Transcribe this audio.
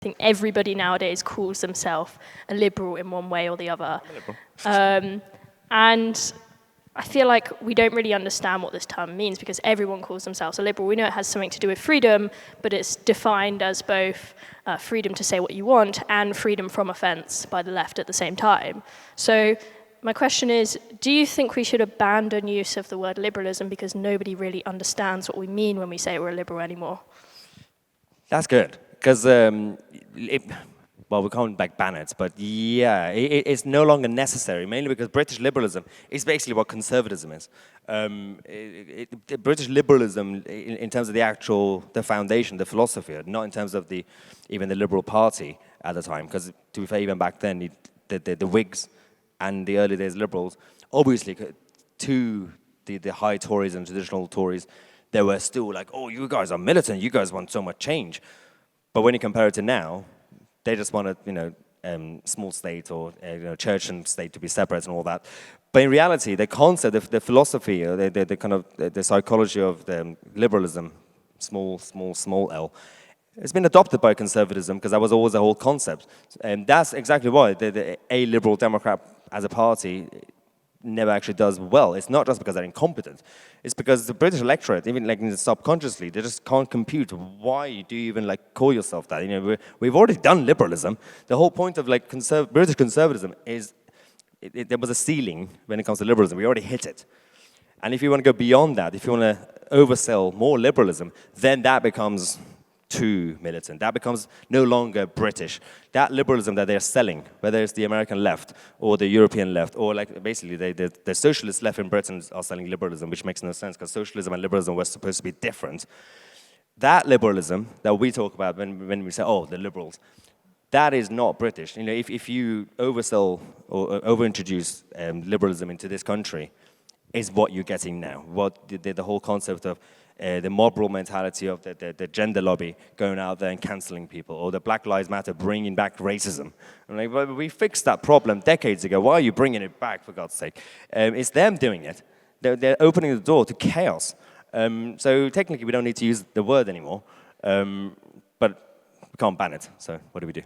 think everybody nowadays calls themselves a liberal in one way or the other. And I feel like we don't really understand what this term means because everyone calls themselves a liberal. We know it has something to do with freedom, but it's defined as both freedom to say what you want and freedom from offense by the left at the same time. So my question is, do you think we should abandon use of the word liberalism because nobody really understands what we mean when we say we're a liberal anymore? That's good, because, well, we can't ban it, but yeah, it's no longer necessary, mainly because British liberalism is basically what conservatism is. British liberalism, in terms of the foundation, the philosophy, not in terms of even the Liberal Party at the time, because to be fair, even back then, the Whigs and the early days Liberals, obviously, to the high Tories and traditional Tories, they were still like, oh, you guys are militant, you guys want so much change. But when you compare it to now, they just want small state or church and state to be separate and all that. But in reality, the concept, the philosophy, the kind of the psychology of the liberalism, small L, it's been adopted by conservatism because that was always the whole concept. And that's exactly why a liberal Democrat as a party never actually does well. It's not just because they're incompetent. It's because the British electorate, even subconsciously, they just can't compute. Why do you even call yourself that? We've already done liberalism. The whole point of British conservatism is there was a ceiling when it comes to liberalism. We already hit it. And if you want to go beyond that, if you want to oversell more liberalism, then that becomes too militant. That becomes no longer British. That liberalism that they're selling, whether it's the American left or the European left, or basically the socialist left in Britain are selling liberalism, which makes no sense because socialism and liberalism were supposed to be different. That liberalism that we talk about when we say, oh, the liberals, that is not British. If you oversell or overintroduce liberalism into this country, is what you're getting now. What the whole concept of the mob rule mentality of the gender lobby going out there and cancelling people, or the Black Lives Matter bringing back racism. Well, we fixed that problem decades ago. Why are you bringing it back, for God's sake? It's them doing it. They're opening the door to chaos. So technically, we don't need to use the word anymore, but we can't ban it. So what do we do?